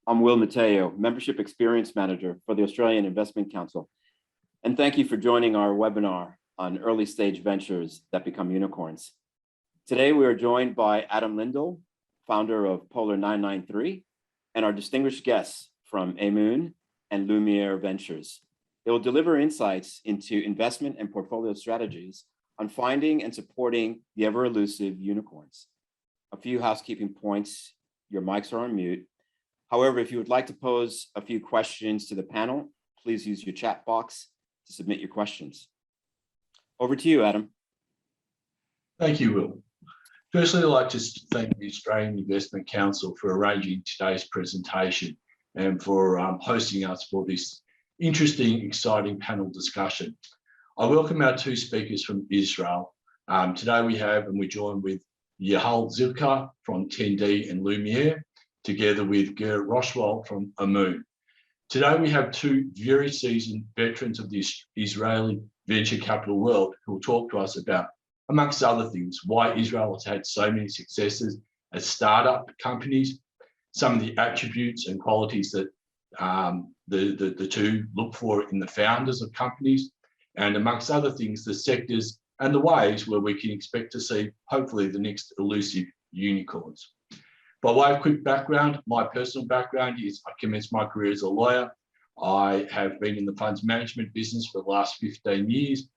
I'm Will Mateo, Membership Experience Manager for the Australian Investment Council. And thank you for joining our webinar on early stage ventures that become unicorns. Today, we are joined by Adam Lindell, founder of Polar 993, and our distinguished guests from Emun and Lumiere Ventures. They will deliver insights into investment and portfolio strategies on finding and supporting the ever elusive unicorns. A few housekeeping points: your mics are on mute. However, if you would like to pose a few questions to the panel, please use your chat box to submit your questions. Over to you, Adam. Thank you, Will. Firstly, I'd like to thank the Australian Investment Council for arranging today's presentation and for hosting us for this interesting, exciting panel discussion. I welcome our two speakers from Israel. Today we're joined with Yael Zivka from 10D and Lumiere, together with Ger Roshwald from Emun. Today we have two very seasoned veterans of the Israeli venture capital world who will talk to us about, amongst other things, why Israel has had so many successes as startup companies, some of the attributes and qualities that the two look for in the founders of companies, and amongst other things, the sectors and the ways where we can expect to see, hopefully, the next elusive unicorns. By way of quick background, my personal background is I commenced my career as a lawyer. I have been in the funds management business for the last 15 years,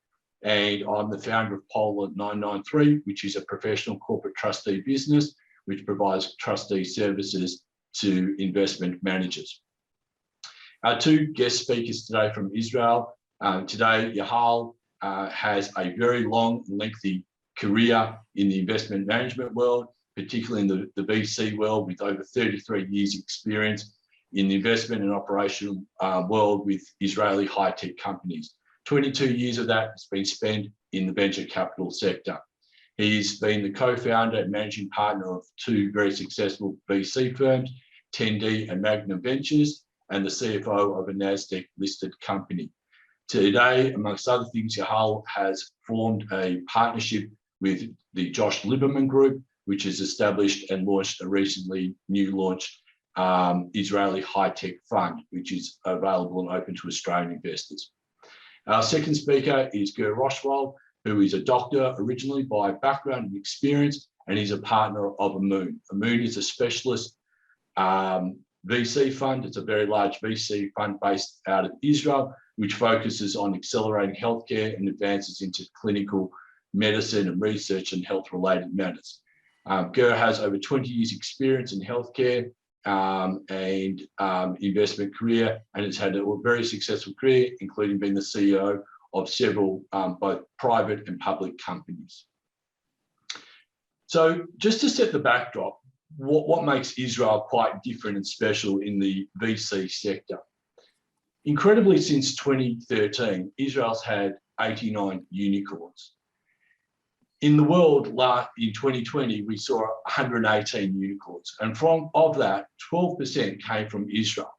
and I'm the founder of Polar 993, which is a professional corporate trustee business, which provides trustee services to investment managers. Our two guest speakers today from Israel. Today, Yael has a very long and lengthy career in the investment management world, particularly in the VC world, with over 33 years experience in the investment and operational world with Israeli high-tech companies. 22 years of that has been spent in the venture capital sector. He's been the co-founder and managing partner of two very successful VC firms, 10D and Magnum Ventures, and the CFO of a NASDAQ-listed company. Today, amongst other things, Yael has formed a partnership with the Josh Lieberman Group, which has established and launched a recently new launched Israeli high-tech fund, which is available and open to Australian investors. Our second speaker is Ger Roshwald, who is a doctor originally by background and experience, and he's a partner of Emun. Emun is a specialist VC fund. It's a very large VC fund based out of Israel, which focuses on accelerating healthcare and advances into clinical medicine and research and health-related matters. Ger has over 20 years experience in healthcare and investment career, and has had a very successful career, including being the CEO of several both private and public companies. So just to set the backdrop, what makes Israel quite different and special in the VC sector? Incredibly, since 2013, Israel's had 89 unicorns. In the world, in 2020, we saw 118 unicorns, and of that, 12% came from Israel.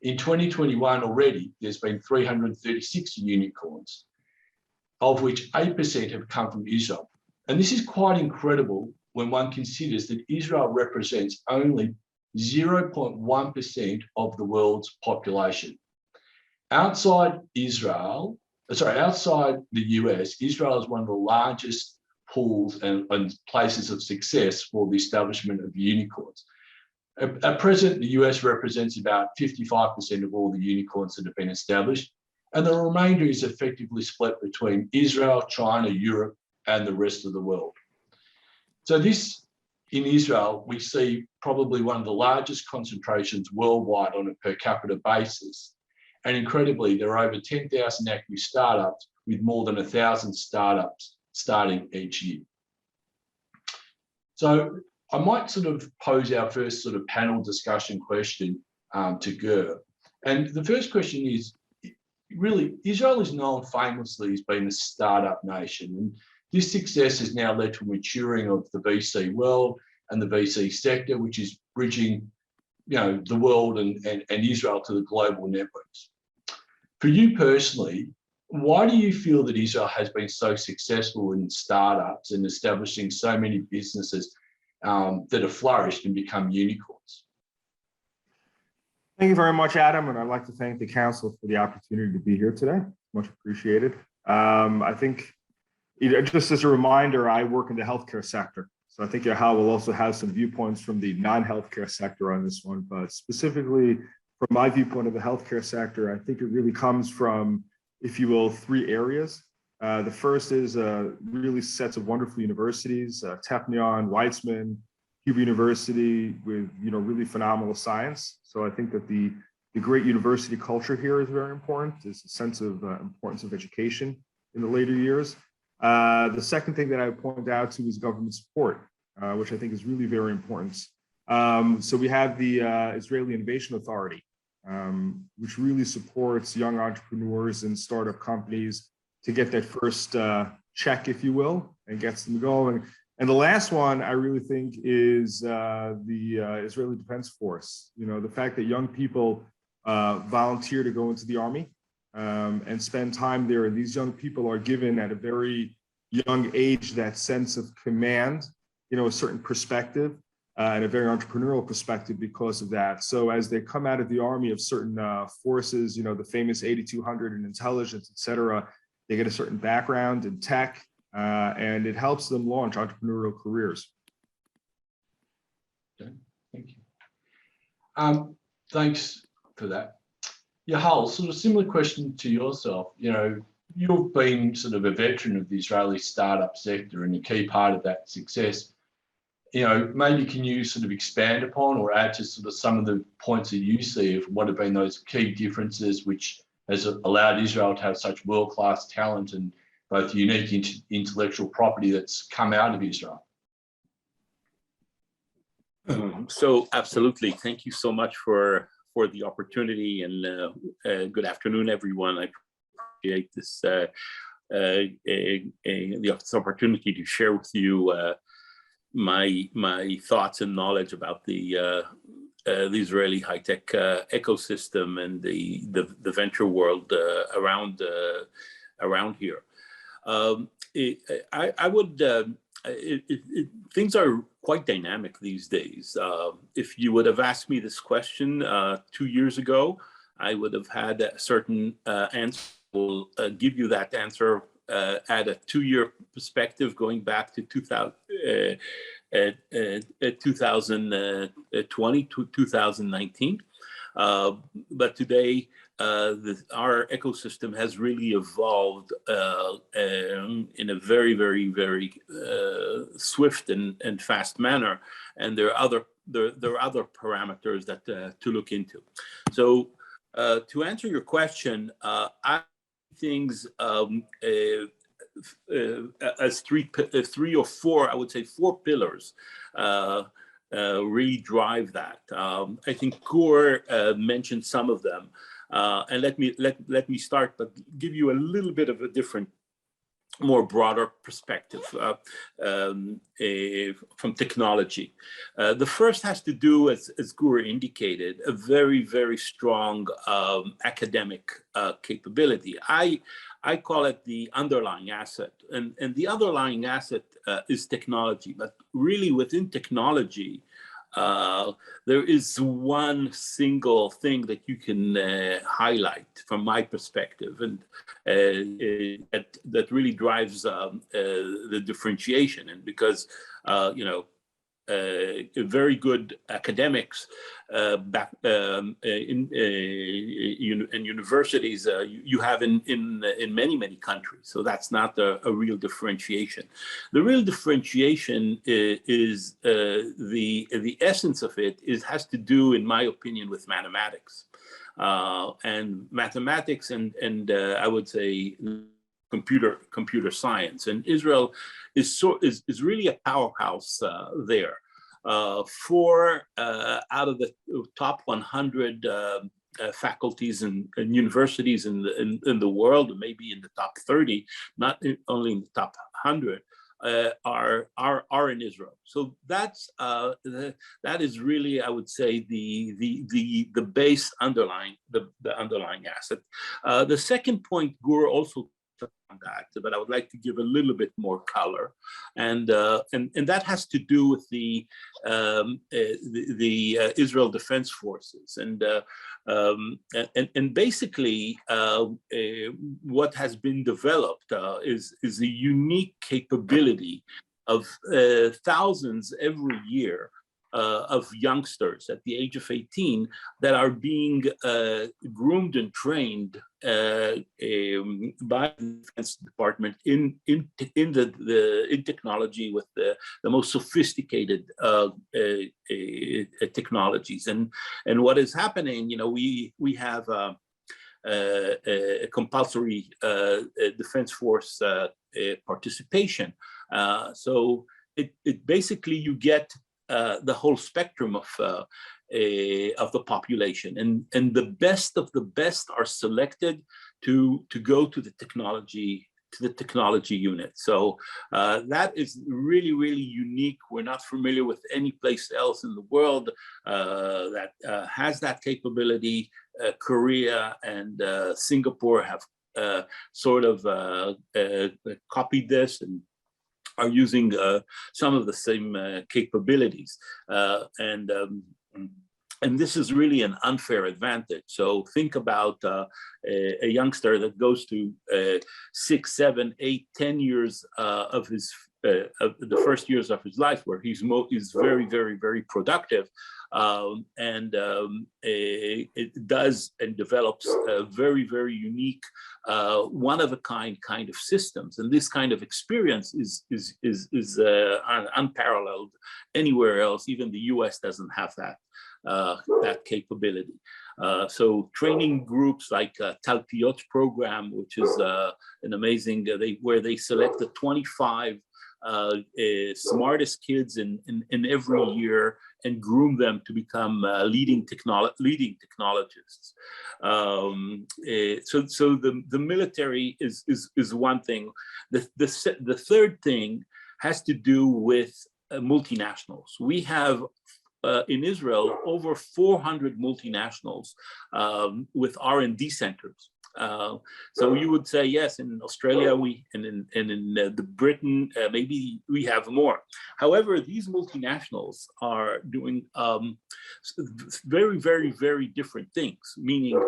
In 2021 already, there's been 336 unicorns, of which 8% have come from Israel. And this is quite incredible when one considers that Israel represents only 0.1% of the world's population. Outside the US, Israel is one of the largest pools and places of success for the establishment of unicorns. At present, the US represents about 55% of all the unicorns that have been established, and the remainder is effectively split between Israel, China, Europe, and the rest of the world. So in Israel, we see probably one of the largest concentrations worldwide on a per capita basis. And incredibly, there are over 10,000 active startups, with more than 1,000 startups starting each year. So I might sort of pose our first sort of panel discussion question to Ger. And the first question is, really, Israel is known famously as being a startup nation. And this success has now led to a maturing of the VC world and the VC sector, which is bridging, the world and Israel to the global networks. For you personally, why do you feel that Israel has been so successful in startups and establishing so many businesses that have flourished and become unicorns? Thank you very much, Adam, and I'd like to thank the council for the opportunity to be here today. Much appreciated. I think, just as a reminder, I work in the healthcare sector. So I think Yahal will also have some viewpoints from the non-healthcare sector on this one, but specifically from my viewpoint of the healthcare sector, I think it really comes from, if you will, three areas. The first is really sets of wonderful universities, Technion, Weizmann, Cuba University, with really phenomenal science. So I think that the great university culture here is very important. There's a sense of importance of education in the later years. The second thing that I would point out to is government support, which I think is really very important. So we have the Israeli Innovation Authority, which really supports young entrepreneurs and startup companies to get that first check, if you will, and gets them going. And the last one I really think is the Israeli Defense Force. The fact that young people volunteer to go into the army and spend time there. And these young people are given at a very young age that sense of command, a certain perspective and a very entrepreneurial perspective because of that. So as they come out of the army of certain forces, the famous 8200 in intelligence, et cetera, they get a certain background in tech, and it helps them launch entrepreneurial careers. Okay, thank you. Thanks for that. Yahal, sort of similar question to yourself. You've been sort of a veteran of the Israeli startup sector and a key part of that success. Maybe can you sort of expand upon or add to sort of some of the points that you see of what have been those key differences which has allowed Israel to have such world-class talent and both unique intellectual property that's come out of Israel? So absolutely. Thank you so much for the opportunity, and good afternoon, everyone. I appreciate this the opportunity to share with you my thoughts and knowledge about the Israeli high-tech ecosystem and the venture world around here. I would. Things are quite dynamic these days. If you would have asked me this question 2 years ago, I would have had a certain answer. Will give you that answer at a 2-year perspective, going back to 2020 to 2019. But today, our ecosystem has really evolved in a very, very, very swift and fast manner, and there are other parameters that to look into. So, to answer your question, I things as three or four, I would say 4 pillars. Really drive that. I think Gur mentioned some of them, and let me start, but give you a little bit of a different, more broader perspective from technology. The first has to do, as Gur indicated, a very, very strong academic capability. I call it the underlying asset, and the underlying asset is technology. But really, within technology, there is one single thing that you can highlight from my perspective, and that really drives the differentiation. And because very good academics in universities you have in many countries. So that's not a real differentiation. The real differentiation is the essence of it has to do, in my opinion, with mathematics, and mathematics and I would say computer science. And Israel is really a powerhouse there. 4 out of the top 100 faculties and universities in the world, maybe in the top 30, not only in the top 100, are in Israel. So that's that is really, I would say, the base underlying the underlying asset. The second point Gur also on that, but I would like to give a little bit more color, and that has to do with the Israel Defense Forces, and basically what has been developed is a unique capability of thousands every year of youngsters at the age of 18 that are being groomed and trained by the Defense Department in technology with the most sophisticated technologies. And what is happening, we have a compulsory defense force participation. So it basically you get the whole spectrum of the population, and the best of the best are selected to go to the technology unit. So that is really, really unique. We're not familiar with any place else in the world that has that capability. Korea and Singapore have sort of copied this and are using some of the same capabilities. And this is really an unfair advantage. So think about a youngster that goes to 6, 7, 8, 10 years of his of the first years of his life, where he's very, very, very productive, and it does and develops a very, very unique, one-of-a-kind kind of systems. And this kind of experience is unparalleled anywhere else. Even the U.S. doesn't have that capability. So training groups like Talpiot program, which is an amazing, where they select the 25 smartest kids in every year and groom them to become leading technologists. So the military is one thing. The third thing has to do with multinationals. We have in Israel over 400 multinationals with R&D centers. So you would say, yes, in Australia and in the Britain, maybe we have more. However, these multinationals are doing very, very, very different things. Meaning,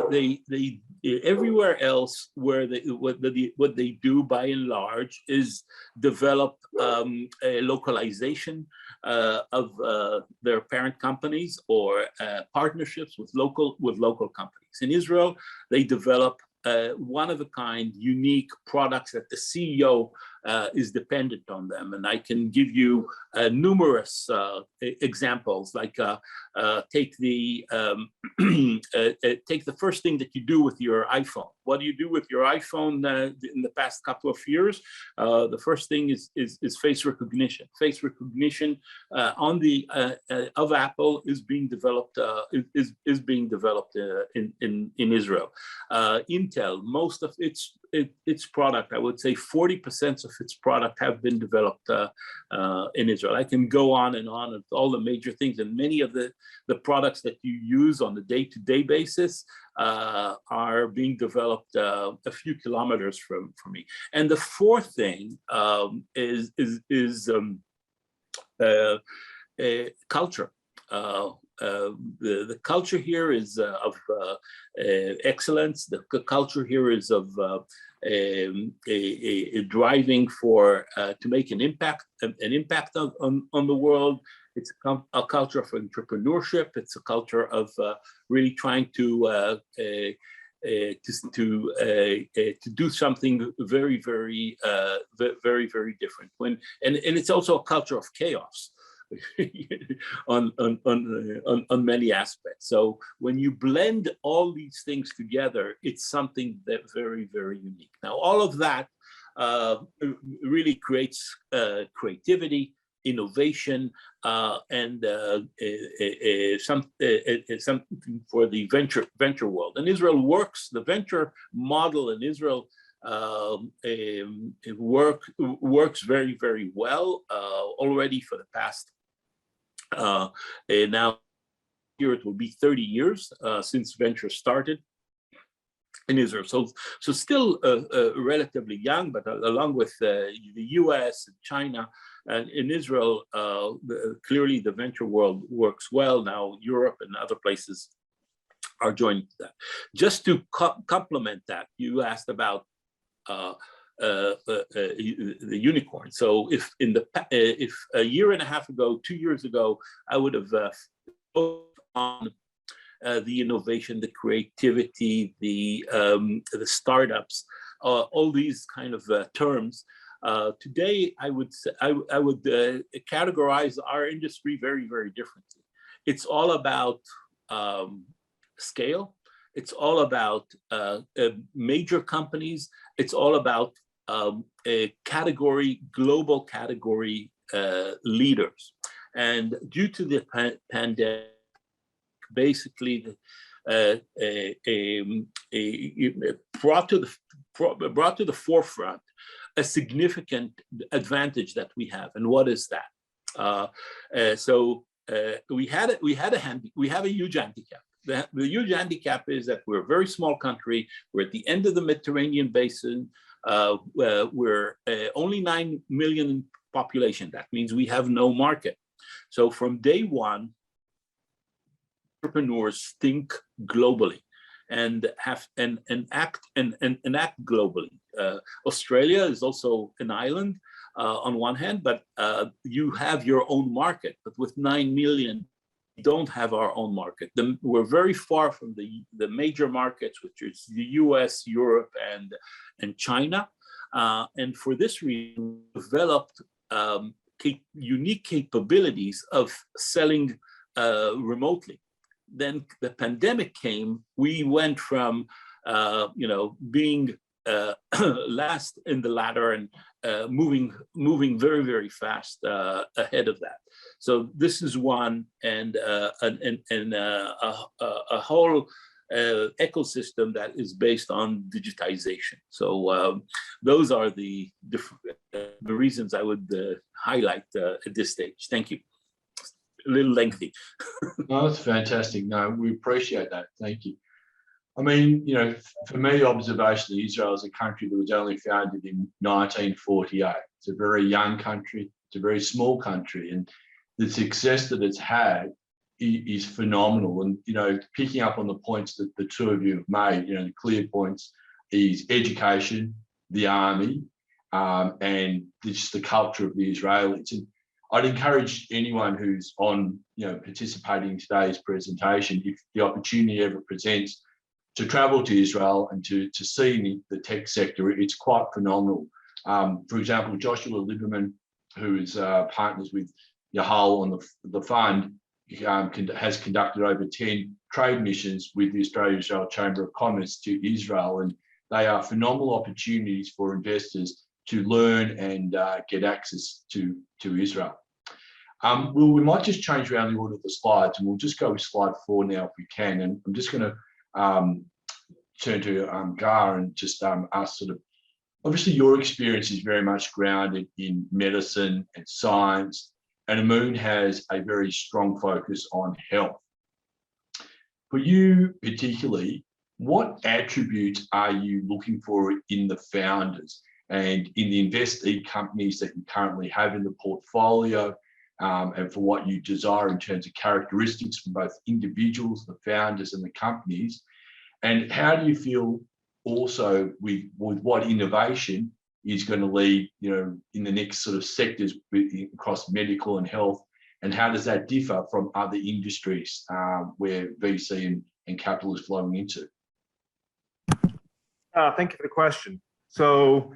they everywhere else where what they do by and large is develop a localization of their parent companies or partnerships with local companies. In Israel, they develop one-of-a-kind, unique products that the CEO is dependent on them. And I can give you numerous examples, like take the first thing that you do with your iPhone. What do you do with your iPhone in the past couple of years? The first thing is face recognition. Face recognition on the of Apple is being developed in Israel. Intel, most of its product, I would say 40% of its product have been developed in Israel. I can go on and on of all the major things, and many of the products that you use on a day-to-day basis are being developed a few kilometers from me. And the fourth thing is culture. The culture here is of excellence. The culture here is of a driving for to make an impact on the world. It's a culture of entrepreneurship. It's a culture of really trying to do something very, very, very, very different. And it's also a culture of chaos. on many aspects. So when you blend all these things together, it's something that very, very unique. Now, all of that really creates creativity, innovation, and something for the venture world. And Israel works, the venture model in Israel works very, very well already for the past. Now here it will be 30 years since venture started. in Israel. So still relatively young, but along with the US and China, and in Israel, clearly the venture world works well. Now Europe and other places are joining that. Just to complement that, you asked about the unicorn. So if a year and a half ago, 2 years ago, I would have focused on the innovation, the creativity, the startups, all these kind of terms. Today, I would categorize our industry very, very differently. It's all about scale. It's all about major companies. It's all about a category, global category leaders. And due to the pandemic, basically brought to the forefront a significant advantage that we have. And what is that? We have a huge handicap. The huge handicap is that we're a very small country. We're at the end of the Mediterranean basin. We're only 9 million population. That means we have no market. So from day one, entrepreneurs think globally and act globally. Australia is also an island on one hand, but you have your own market. But with 9 million, we don't have our own market. We're very far from the major markets, which is the US, Europe, and China. And for this reason, we developed unique capabilities of selling remotely. Then the pandemic came. We went from being last in the ladder and moving very, very fast ahead of that. So this is one, and a whole ecosystem that is based on digitization. So those are the reasons I would highlight at this stage. Thank you. A little lengthy. No, that's fantastic. No, we appreciate that. Thank you. I mean, for me, observationally, Israel is a country that was only founded in 1948. It's a very young country. It's a very small country. And the success that it's had is phenomenal. And, picking up on the points that the two of you have made, the clear points is education, the army, and just the culture of the Israelis. And I'd encourage anyone who's on, participating in today's presentation, if the opportunity ever presents, to travel to Israel and to see the tech sector. It's quite phenomenal. For example, Joshua Lieberman, who is partners with Yahal on the fund, has conducted over 10 trade missions with the Australia-Israel Chamber of Commerce to Israel, and they are phenomenal opportunities for investors to learn and get access to Israel. We might just change around the order of the slides, and we'll just go with slide 4 now if we can. And I'm just going to turn to Gar and just ask obviously your experience is very much grounded in medicine and science, and Amoon has a very strong focus on health. For you particularly, what attributes are you looking for in the founders and in the investee companies that you currently have in the portfolio, and for what you desire in terms of characteristics from both individuals, the founders, and the companies? And how do you feel also with what innovation is going to lead, in the next sort of sectors across medical and health, and how does that differ from other industries where VC and capital is flowing into? Thank you for the question. So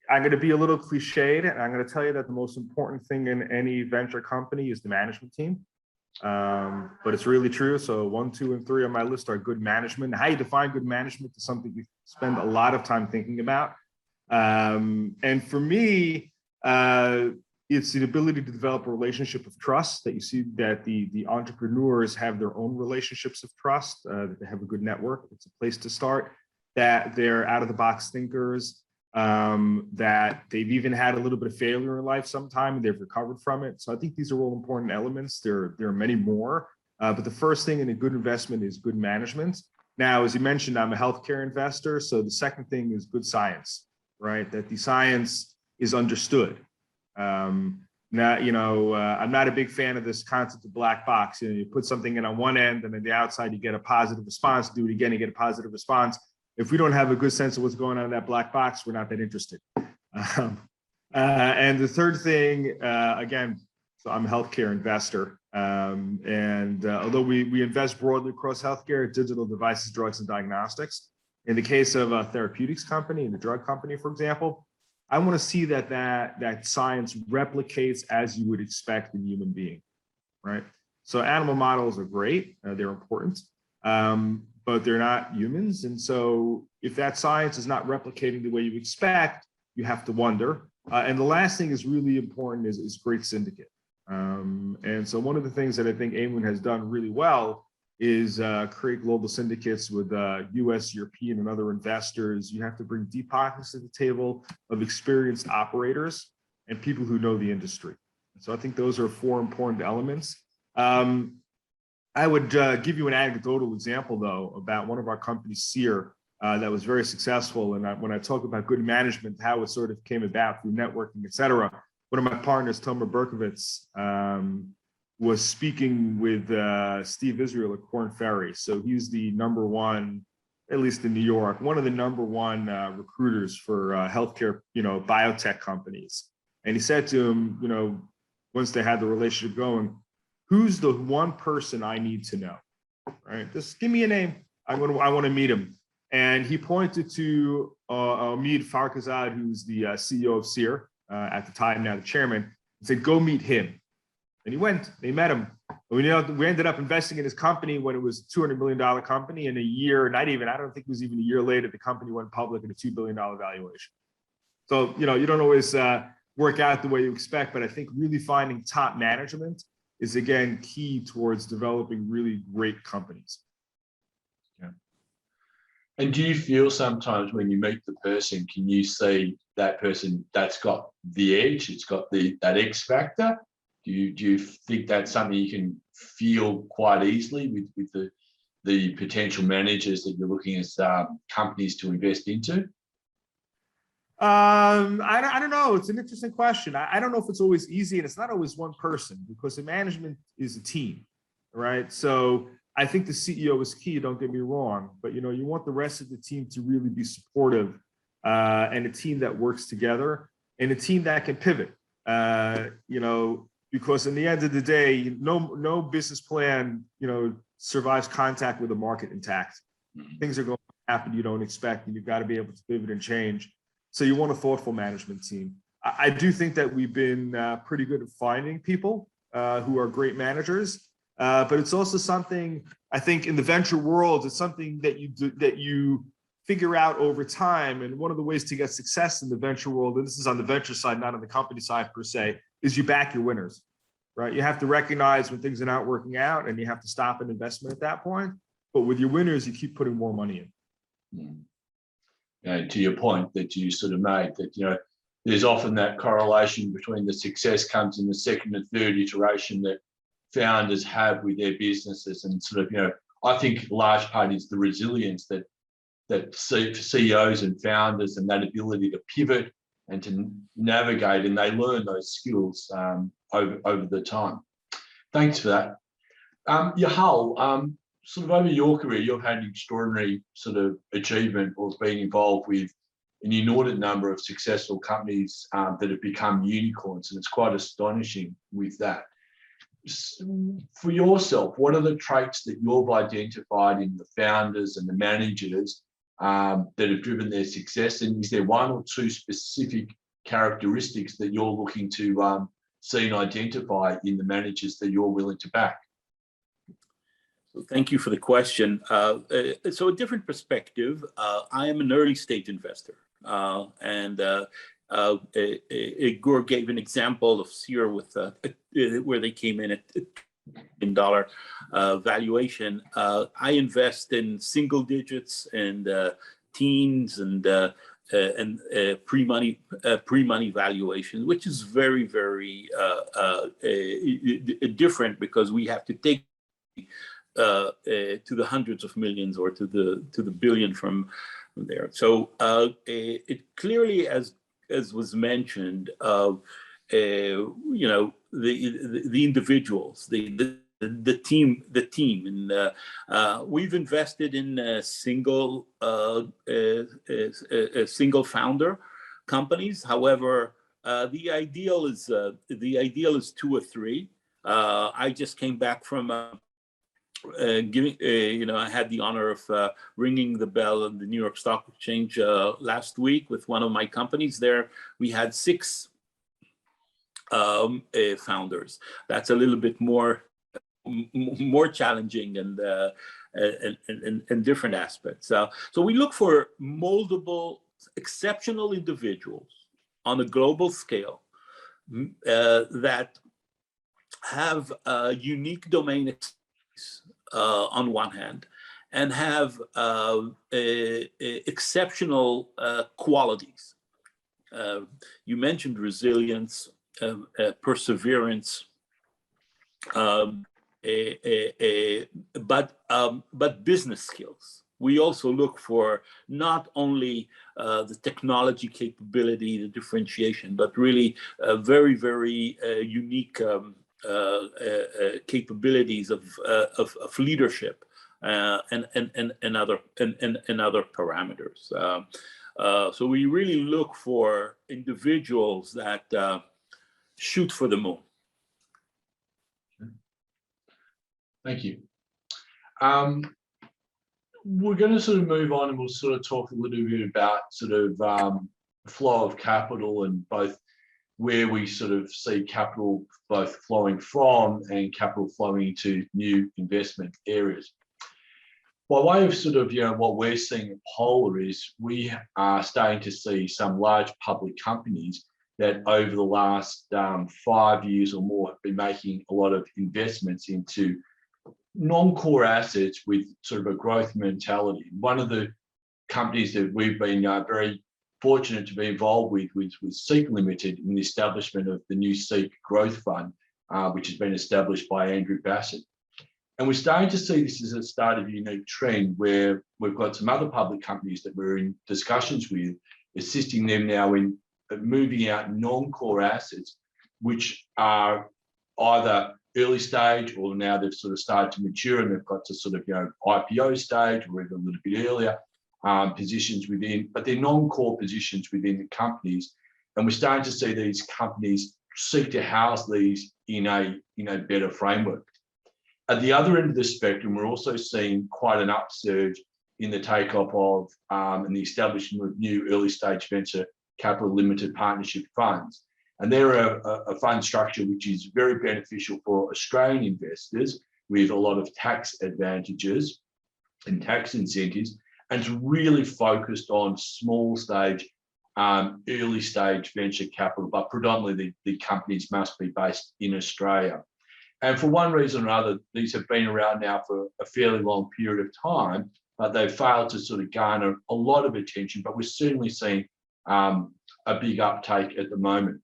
I'm going to be a little cliched, and I'm going to tell you that the most important thing in any venture company is the management team. But it's really true. So 1, 2, and 3 on my list are good management. How you define good management is something we spend a lot of time thinking about. And for me, it's the ability to develop a relationship of trust, that you see that the entrepreneurs have their own relationships of trust, that they have a good network. It's a place to start, that they're out of the box thinkers, that they've even had a little bit of failure in life sometime and they've recovered from it. So I think these are all important elements. There are many more, but the first thing in a good investment is good management. Now, as you mentioned, I'm a healthcare investor. So the second thing is good science, right? That the science is understood. Now, I'm not a big fan of this concept of black box. You put something in on one end and on the outside, you get a positive response. Do it again, you get a positive response. If we don't have a good sense of what's going on in that black box, we're not that interested. And the third thing, again, so I'm a healthcare investor. Although we invest broadly across healthcare, digital devices, drugs, and diagnostics, in the case of a therapeutics company and a drug company, for example, I want to see that science replicates as you would expect in a human being, right? So animal models are great, they're important, but they're not humans. And so if that science is not replicating the way you expect, you have to wonder. And the last thing is really important is great syndicate. And so one of the things that I think AIMWIN has done really well is create global syndicates with US, European, and other investors. You have to bring deep pockets to the table of experienced operators and people who know the industry. So I think those are 4 important elements. I would give you an anecdotal example, though, about one of our companies, Sear, that was very successful. And when I talk about good management, how it sort of came about through networking, et cetera, one of my partners, Tomer Berkovitz, was speaking with Steve Israel at Korn Ferry. So he's the #1, at least in New York, one of the #1 recruiters for healthcare, biotech companies. And he said to him, once they had the relationship going, who's the one person I need to know, right? Just give me a name. I want to meet him. And he pointed to Omid Farkazad, who's the CEO of Sear, at the time, now the chairman, and said, go meet him. And he went, they met him. We ended up investing in his company when it was a $200 million company. In a year, I don't think it was even a year later, the company went public at a $2 billion valuation. So, you don't always work out the way you expect, but I think really finding top management is, again, key towards developing really great companies. Yeah. And do you feel sometimes when you meet the person, can you see that person that's got the edge, it's got that X factor? Do you think that's something you can feel quite easily with the potential managers that you're looking at companies to invest into? I don't know. It's an interesting question. I don't know if it's always easy, and it's not always one person, because the management is a team, right? So I think the CEO is key, don't get me wrong, but you want the rest of the team to really be supportive, and a team that works together and a team that can pivot, because in the end of the day, no business plan, survives contact with the market intact. Mm-hmm. Things are going to happen you don't expect, and you've got to be able to pivot and change. So you want a thoughtful management team. I do think that we've been pretty good at finding people who are great managers, but it's also something, I think, in the venture world, it's something that you figure out over time. And one of the ways to get success in the venture world, and this is on the venture side, not on the company side per se, is you back your winners, right? You have to recognize when things are not working out, and you have to stop an investment at that point. But with your winners, you keep putting more money in. To your point that you sort of made, that there's often that correlation between the success comes in the second and third iteration that founders have with their businesses, and sort of I think a large part is the resilience that CEOs and founders, and that ability to pivot and to navigate, and they learn those skills over the time. Thanks for that. Yahal, sort of over your career, you've had an extraordinary sort of achievement of being involved with an inordinate number of successful companies that have become unicorns, and it's quite astonishing with that. For yourself, what are the traits that you've identified in the founders and the managers that have driven their success, and is there one or two specific characteristics that you're looking to see and identify in the managers that you're willing to back? So thank you for the question. So a different perspective. I am an early stage investor, and Igor gave an example of Sear with where they came in at $1 billion valuation. I invest in single digits and teens and pre-money valuation, which is very, very different, because we have to take to the hundreds of millions or to the billion from there. So it clearly, as was mentioned, you know, the individuals, the team, and we've invested in single founder companies. However, the ideal is 2 or 3. I just came back from giving, you know, I had the honor of ringing the bell on the New York Stock Exchange last week with one of my companies. There, we had 6 founders. That's a little bit more challenging and different aspects. So we look for moldable, exceptional individuals on a global scale that have unique domain expertise on one hand, and have exceptional qualities. You mentioned resilience, perseverance, but business skills. We also look for not only the technology capability, the differentiation, but really very, very unique capabilities of leadership and other parameters. So we really look for individuals that shoot for the moon. Thank you. We're going to sort of move on, and we'll sort of talk a little bit about sort of flow of capital, and both where we sort of see capital both flowing from and capital flowing into new investment areas. By way of sort of, you know, what we're seeing at Polar is we are starting to see some large public companies that over the last 5 years or more have been making a lot of investments into non-core assets with sort of a growth mentality. One of the companies that we've been very fortunate to be involved with was Seek Limited in the establishment of the new Seek Growth Fund, which has been established by Andrew Bassett. And we're starting to see this as a start of a unique trend where we've got some other public companies that we're in discussions with, assisting them now in moving out non-core assets, which are either early stage or now they've sort of started to mature and they've got to sort of, you know, IPO stage or even a little bit earlier positions within, but they're non-core positions within the companies. And we're starting to see these companies seek to house these in a better framework. At the other end of the spectrum, we're also seeing quite an upsurge in the take-up of and the establishment of new early stage venture capital limited partnership funds. And they're a fund structure which is very beneficial for Australian investors with a lot of tax advantages and tax incentives, and it's really focused on small stage, early stage venture capital, but predominantly the companies must be based in Australia. And for one reason or other, these have been around now for a fairly long period of time, but they've failed to sort of garner a lot of attention, but we're certainly seeing a big uptake at the moment.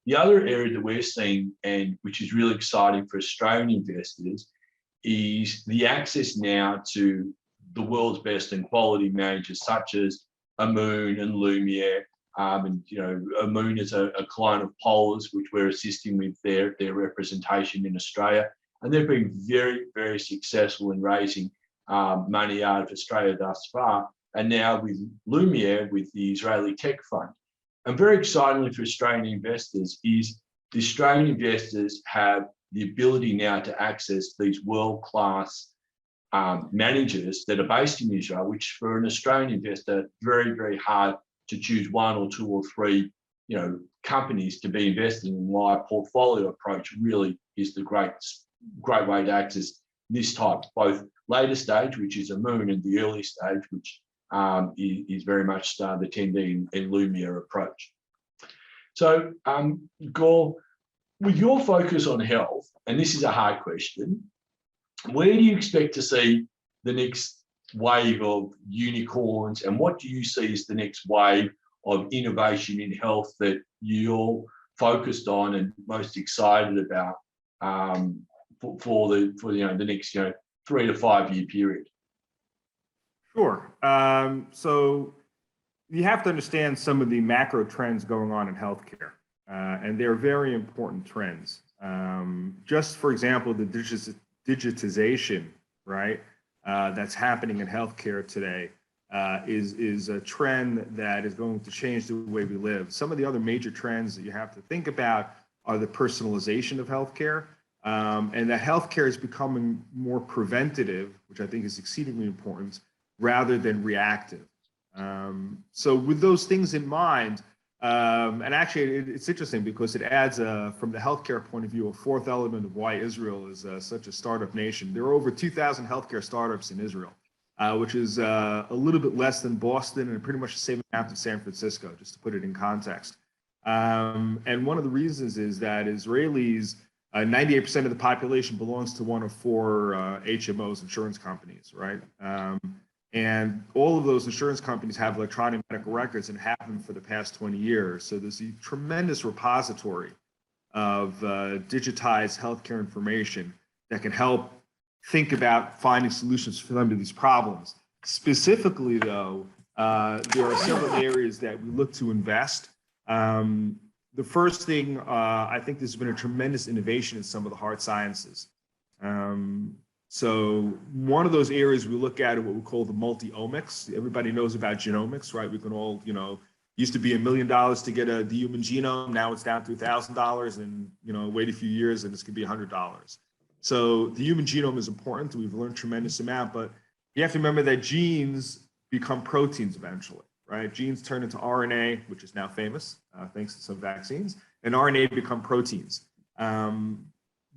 The other area that we're seeing, and which is really exciting for Australian investors, is the access now to the world's best and quality managers such as Amoon and Lumiere. And you know, Amoon is a client of Polar's, which we're assisting with their representation in Australia, and they've been very, very successful in raising money out of Australia thus far. And now with Lumiere, with the Israeli Tech Fund. And very excitingly for Australian investors is the Australian investors have the ability now to access these world-class managers that are based in Israel, which for an Australian investor, very, very hard to choose 1 or 2 or 3, you know, companies to be investing in. Why a portfolio approach really is the great way to access this type, both later stage, which is Amoon, and the early stage, which is very much the Tendi and Lumiere approach. So, Gor, with your focus on health, and this is a hard question, where do you expect to see the next wave of unicorns, and what do you see as the next wave of innovation in health that you're focused on and most excited about for the next 3 to 5 year period? Sure. So you have to understand some of the macro trends going on in healthcare, and they're very important trends. Just for example, the digitization, right, that's happening in healthcare today is a trend that is going to change the way we live. Some of the other major trends that you have to think about are the personalization of healthcare, and that healthcare is becoming more preventative, which I think is exceedingly important, rather than reactive. So with those things in mind, and actually it's interesting because it adds, from the healthcare point of view, a fourth element of why Israel is such a startup nation. There are over 2,000 healthcare startups in Israel, which is a little bit less than Boston and pretty much the same amount of San Francisco, just to put it in context. And one of the reasons is that Israelis, 98% of the population belongs to one of four HMOs, insurance companies, right? And all of those insurance companies have electronic medical records and have them for the past 20 years. So there's a tremendous repository of digitized healthcare information that can help think about finding solutions for them to these problems. Specifically, though, there are several areas that we look to invest. The first thing, I think there's been a tremendous innovation in some of the hard sciences. So one of those areas we look at is what we call the multi-omics. Everybody knows about genomics, right? We can all, used to be $1 million to get the human genome. Now it's down to $1,000 and, wait a few years and this could be $100. So the human genome is important. We've learned a tremendous amount, but you have to remember that genes become proteins eventually, right? Genes turn into RNA, which is now famous, thanks to some vaccines, and RNA become proteins.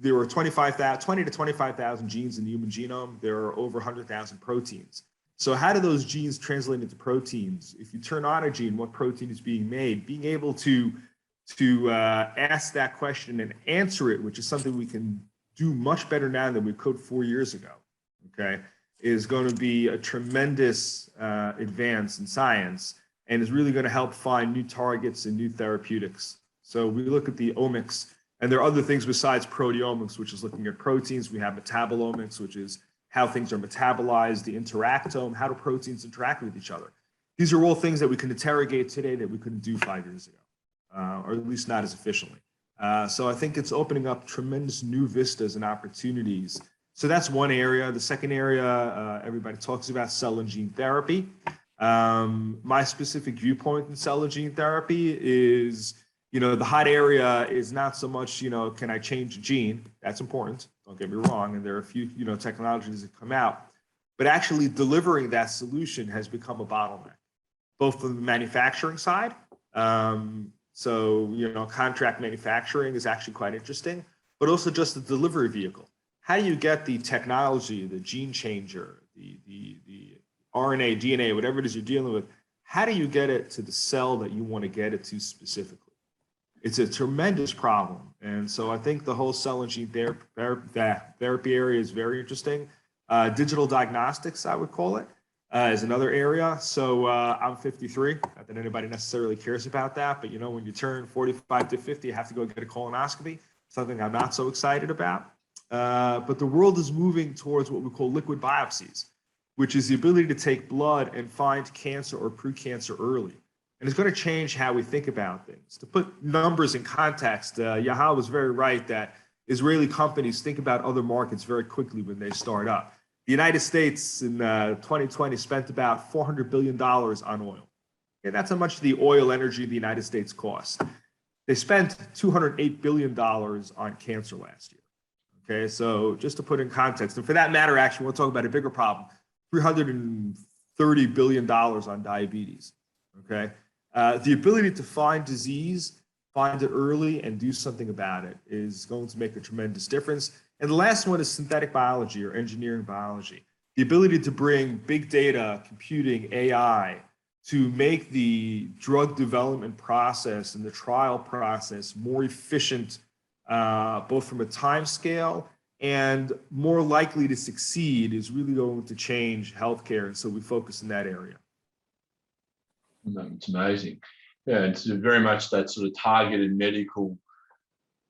There were 20 to 25,000 genes in the human genome. There are over 100,000 proteins. So how do those genes translate into proteins? If you turn on a gene, what protein is being made? Being able to ask that question and answer it, which is something we can do much better now than we could 4 years ago, okay, is going to be a tremendous advance in science and is really going to help find new targets and new therapeutics. So we look at the omics. And there are other things besides proteomics, which is looking at proteins. We have metabolomics, which is how things are metabolized, the interactome, how do proteins interact with each other. These are all things that we can interrogate today that we couldn't do 5 years ago, or at least not as efficiently. So I think it's opening up tremendous new vistas and opportunities. So that's one area. The second area, everybody talks about cell and gene therapy. My specific viewpoint in cell and gene therapy is, the hot area is not so much, can I change a gene? That's important. Don't get me wrong. And there are a few, technologies that come out. But actually delivering that solution has become a bottleneck, both from the manufacturing side. So, contract manufacturing is actually quite interesting, but also just the delivery vehicle. How do you get the technology, the gene changer, the RNA, DNA, whatever it is you're dealing with, how do you get it to the cell that you want to get it to specifically? It's a tremendous problem. And so I think the whole cell and gene therapy area is very interesting. Digital diagnostics, I would call it, is another area. So I'm 53, not that anybody necessarily cares about that, but when you turn 45 to 50, you have to go get a colonoscopy, something I'm not so excited about. But the world is moving towards what we call liquid biopsies, which is the ability to take blood and find cancer or pre-cancer early. And it's going to change how we think about things. To put numbers in context, Yaha was very right that Israeli companies think about other markets very quickly when they start up. The United States in 2020 spent about $400 billion on oil. Okay, that's how much the oil energy of the United States costs. They spent $208 billion on cancer last year. Okay, so just to put in context, and for that matter, actually, we'll talk about a bigger problem, $330 billion on diabetes. Okay. The ability to find disease, find it early, and do something about it is going to make a tremendous difference. And the last one is synthetic biology or engineering biology. The ability to bring big data, computing, AI, to make the drug development process and the trial process more efficient, both from a time scale and more likely to succeed, is really going to change healthcare. And so we focus in that area. No, it's amazing. Yeah, it's very much that sort of targeted medical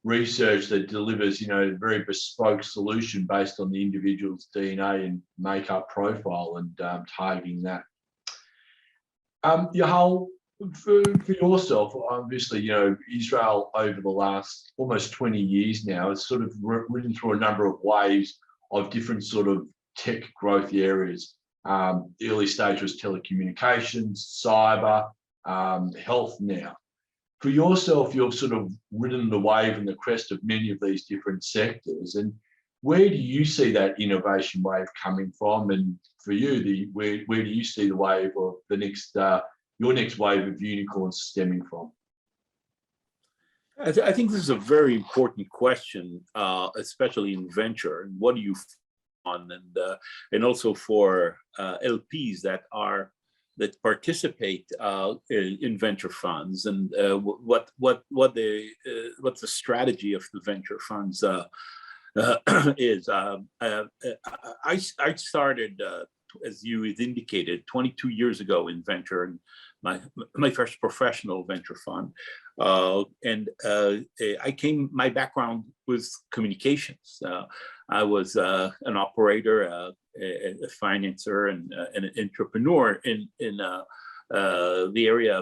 research that delivers, a very bespoke solution based on the individual's DNA and makeup profile and targeting that. Yahal, for yourself, obviously, Israel over the last almost 20 years now has sort of ridden through a number of waves of different sort of tech growth areas. The early stage was telecommunications, cyber, health now. For yourself, you've sort of ridden the wave and the crest of many of these different sectors. And where do you see that innovation wave coming from? And for you, where do you see the wave of the next, your next wave of unicorns stemming from? I think this is a very important question, especially in venture. And what do you on and also for LPs that participate in venture funds, and what's the strategy of the venture funds is. I started, as you had indicated, 22 years ago in venture, and my first professional venture fund. My background was communications. I was an operator, a financer, and an entrepreneur in the area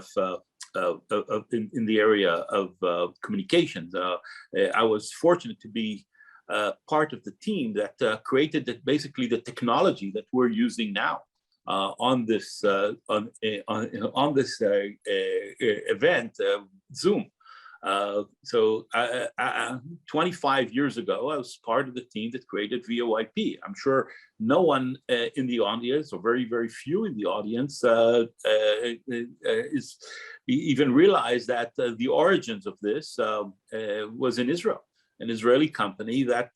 of communications. I was fortunate to be part of the team that created basically the technology that we're using now on this event, Zoom. So 25 years ago, I was part of the team that created VoIP. I'm sure no one in the audience, or very, very few in the audience, is even realize that the origins of this was in Israel. An Israeli company that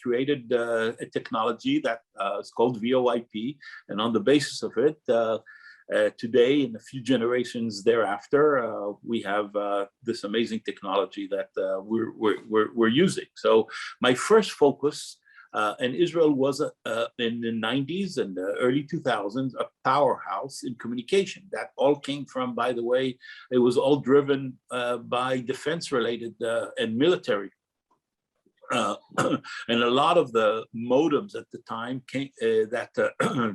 created a technology that is called VoIP, and on the basis of it, today, in a few generations thereafter, we have this amazing technology that we're using. So my first focus in Israel was in the 90s and the early 2000s, a powerhouse in communication. That all came from, by the way, it was all driven by defense-related and military. And a lot of the modems at the time that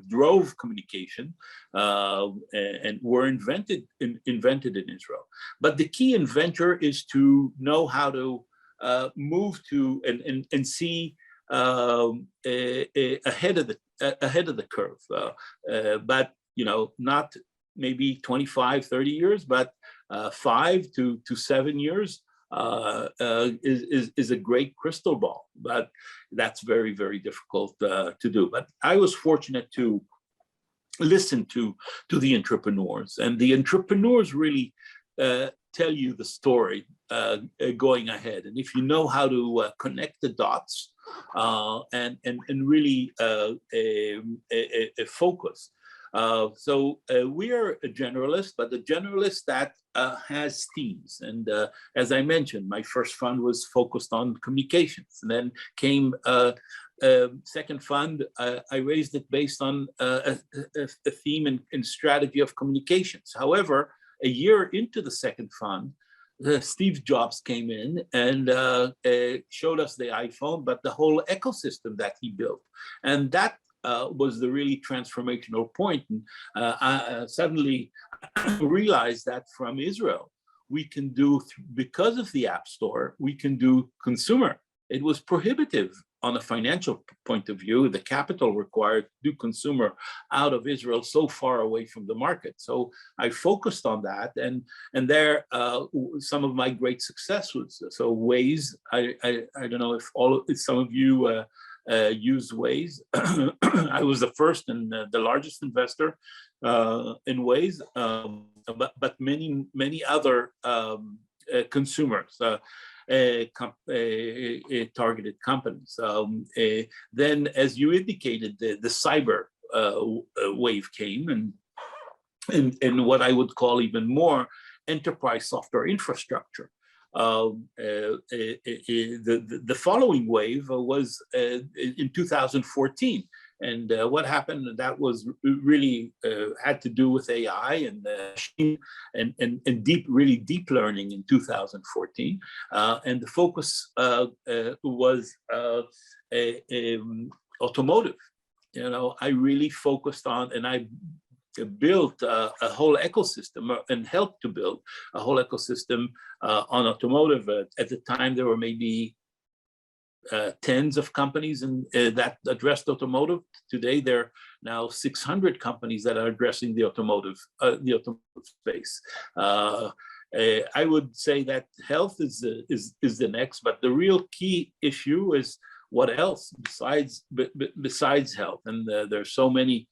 drove communication and were invented in Israel. But the key in venture is to know how to move to and see ahead of the curve. But not maybe 25, 30 years, but 5 to 7 years. Is a great crystal ball, but that's very, very difficult to do. But I was fortunate to listen to the entrepreneurs, and the entrepreneurs really tell you the story going ahead. And if you know how to connect the dots and really focus. So we are a generalist, but a generalist that has teams. And as I mentioned, my first fund was focused on communications. And then came second fund. I raised it based on a theme and strategy of communications. However, a year into the second fund, Steve Jobs came in and showed us the iPhone, but the whole ecosystem that he built. And that was the really transformational point. And I suddenly realized that from Israel, we can do, because of the App Store, we can do consumer. It was prohibitive on a financial point of view, the capital required to do consumer out of Israel so far away from the market. So I focused on that, and there some of my great success was. So Waze, I don't know if some of you use Waze. I was the first and the largest investor in Waze, but many other consumers. Targeted companies. Then, as you indicated, the cyber wave came, and what I would call even more enterprise software infrastructure. The following wave was in 2014. And what happened, that was really had to do with AI and really deep learning in 2014. And the focus was automotive. You know, I really focused on, and I built a whole ecosystem and helped to build a whole ecosystem on automotive. At the time, there were maybe tens of companies that addressed automotive. Today, there are now 600 companies that are addressing the automotive space. I would say that health is the next, but the real key issue is what else besides health. And there's so many,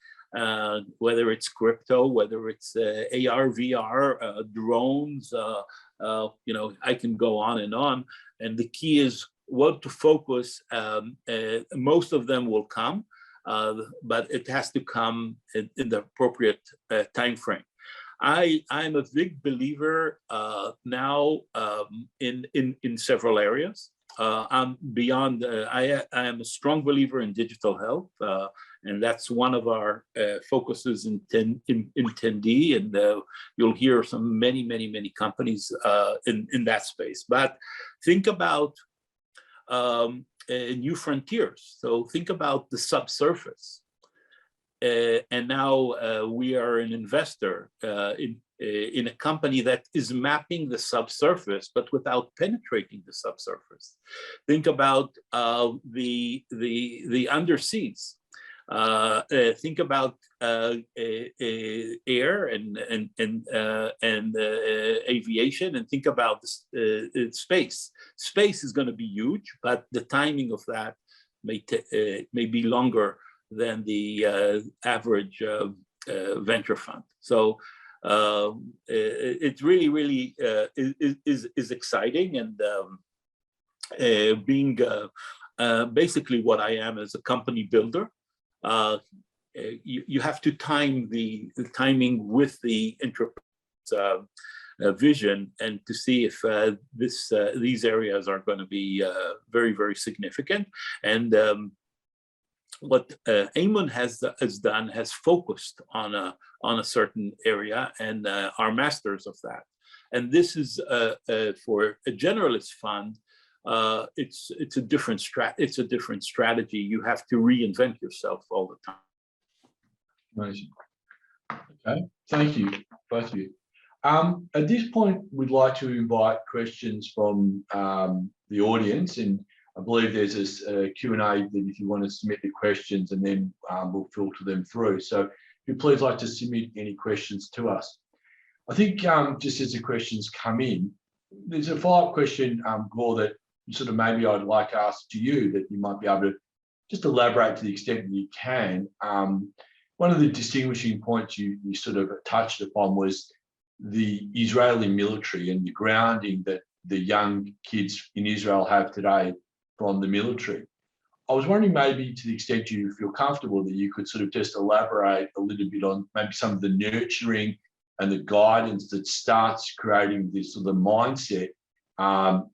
whether it's crypto, whether it's AR, VR, drones, you know, I can go on and on. And the key is what to focus. Most of them will come, but it has to come in the appropriate time frame. I'm a big believer now in several areas. I'm beyond. I am a strong believer in digital health, and that's one of our focuses in 10D. And you'll hear many companies in that space. But think about new frontiers. So think about the subsurface. And now we are an investor in a company that is mapping the subsurface, but without penetrating the subsurface. Think about the underseas. Think about air and aviation, and think about space. Space is going to be huge, but the timing of that may be longer than the average venture fund. So it really is exciting, and being basically what I am as a company builder. You have to time the timing with the enterprise vision, and to see if these areas are going to be very significant. And what Eamon has done has focused on a certain area, and are masters of that. And this is for a generalist fund. It's a different strategy. You have to reinvent yourself all the time. Amazing. Okay, thank you, both of you. At this point, we'd like to invite questions from the audience, and I believe there's a Q&A that if you want to submit the questions, and then we'll filter them through. So if you please like to submit any questions to us. I think just as the questions come in, there's a follow-up question, Gore, that sort of maybe I'd like to ask to you, that you might be able to just elaborate to the extent that you can. One of the distinguishing points you sort of touched upon was the Israeli military and the grounding that the young kids in Israel have today from the military. I was wondering, maybe to the extent you feel comfortable, that you could sort of just elaborate a little bit on maybe some of the nurturing and the guidance that starts creating this sort of mindset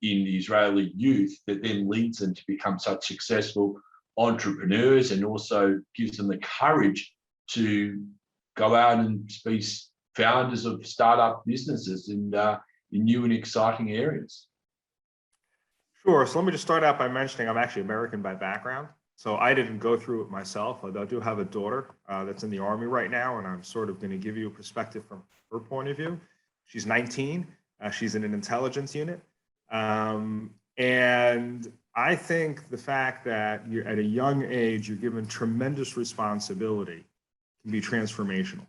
in the Israeli youth that then leads them to become such successful entrepreneurs, and also gives them the courage to go out and be founders of startup businesses in new and exciting areas. Sure. So let me just start out by mentioning I'm actually American by background. So I didn't go through it myself. I do have a daughter that's in the Army right now, and I'm sort of going to give you a perspective from her point of view. She's 19. She's in an intelligence unit. And I think the fact that you're at a young age, you're given tremendous responsibility can be transformational.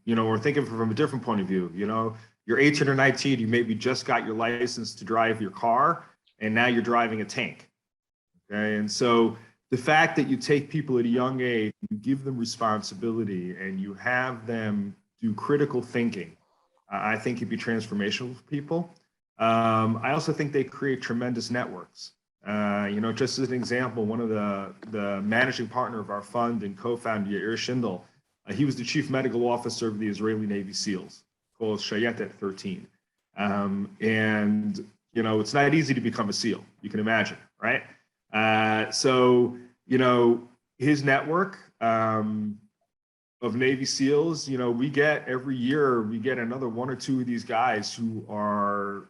You know, we're thinking from a different point of view. You know, you're 18 or 19, you maybe just got your license to drive your car, and now you're driving a tank. Okay, and so the fact that you take people at a young age, you give them responsibility, and you have them do critical thinking, I think it'd be transformational for people. I also think they create tremendous networks. You know, just as an example, one of the managing partner of our fund and co-founder, Yair Shindel, he was the chief medical officer of the Israeli Navy SEALs, called Shayetet 13. And, you know, it's not easy to become a SEAL, you can imagine, right? So, you know, his network of Navy SEALs, we get every year, we get another one or two of these guys who are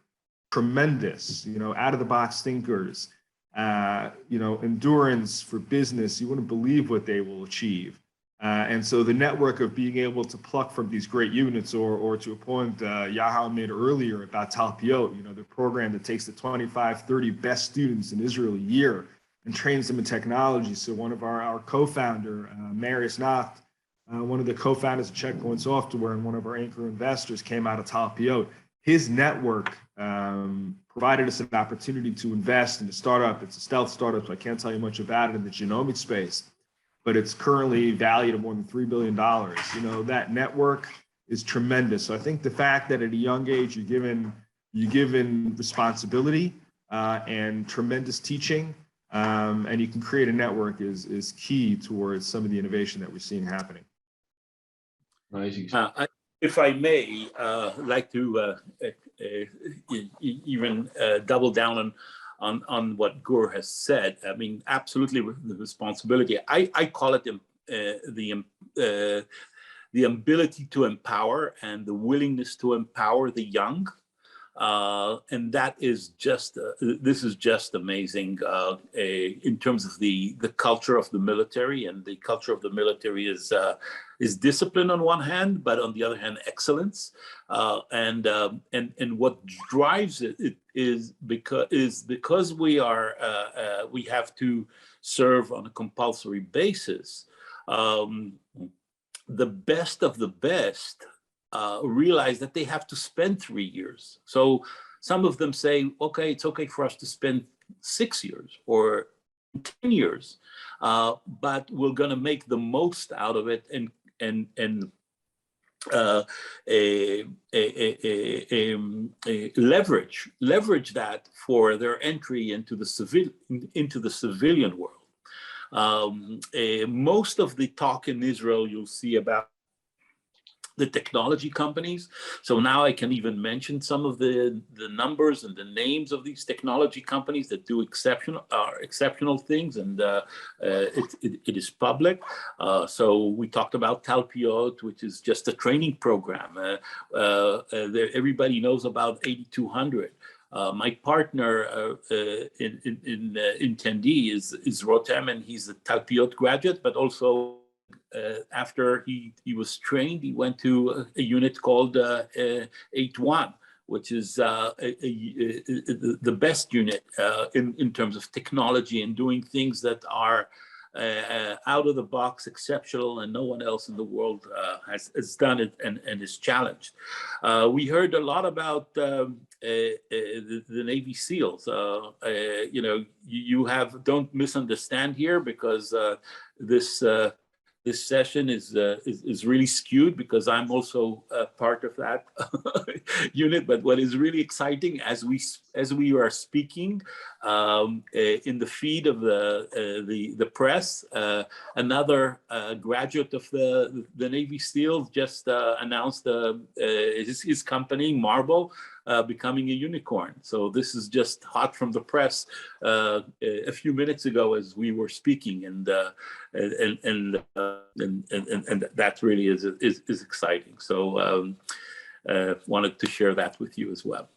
tremendous, out of the box thinkers, endurance for business. You wouldn't believe what they will achieve. And so the network of being able to pluck from these great units, or to a point Yahal made earlier about Talpiot, the program that takes the 25, 30 best students in Israel a year and trains them in technology. So one of our co-founder, Marius Nacht, one of the co-founders of Checkpoint Software and one of our anchor investors, came out of Talpiot. His network provided us an opportunity to invest in a startup. It's a stealth startup, so I can't tell you much about it, in the genomic space, but it's currently valued at more than $3 billion. That network is tremendous. So I think the fact that at a young age you're given responsibility and tremendous teaching, and you can create a network is key towards some of the innovation that we're seeing happening. Amazing. If I may, like to even double down on what Gur has said. I mean, absolutely, the responsibility. I call it the ability to empower and the willingness to empower the young. And that is just, this is just amazing in terms of the culture of the military. And the culture of the military is discipline on one hand, but on the other hand, excellence. And what drives it is because we have to serve on a compulsory basis. The best of the best realize that they have to spend 3 years. So some of them say, okay, it's okay for us to spend 6 years or 10 years, but we're going to make the most out of it and leverage that for their entry into the civilian world. Most of the talk in Israel you'll see about the technology companies. So now I can even mention some of the numbers and the names of these technology companies that do exceptional things, and it is public. So we talked about Talpiot, which is just a training program. Everybody knows about 8200. My partner in Tendi is Rotem, and he's a Talpiot graduate, but also after he was trained, he went to a unit called 8-1, which is the best unit in terms of technology and doing things that are out of the box, exceptional, and no one else in the world has done it and is challenged. We heard a lot about the Navy SEALs. Don't misunderstand here, because this session is really skewed because I'm also part of that unit. But what is really exciting as we are speaking in the feed of the press, another graduate of the Navy SEALs just announced his company Marble becoming a unicorn. So this is just hot from the press a few minutes ago as we were speaking, and that really is exciting. So wanted to share that with you as well.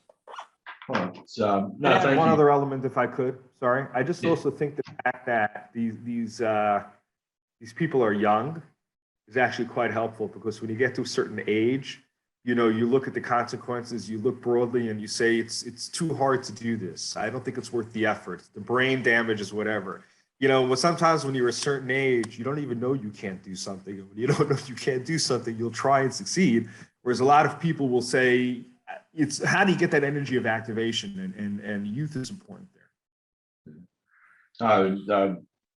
One other element, if I could. Sorry, I just also think the fact that these people are young is actually quite helpful, because when you get to a certain age, you look at the consequences, you look broadly, and you say it's too hard to do this. I don't think it's worth the effort. The brain damage is whatever. Sometimes when you're a certain age, you don't even know you can't do something. And when you don't know you can't do something, you'll try and succeed. Whereas a lot of people will say, it's how do you get that energy of activation, and youth is important there.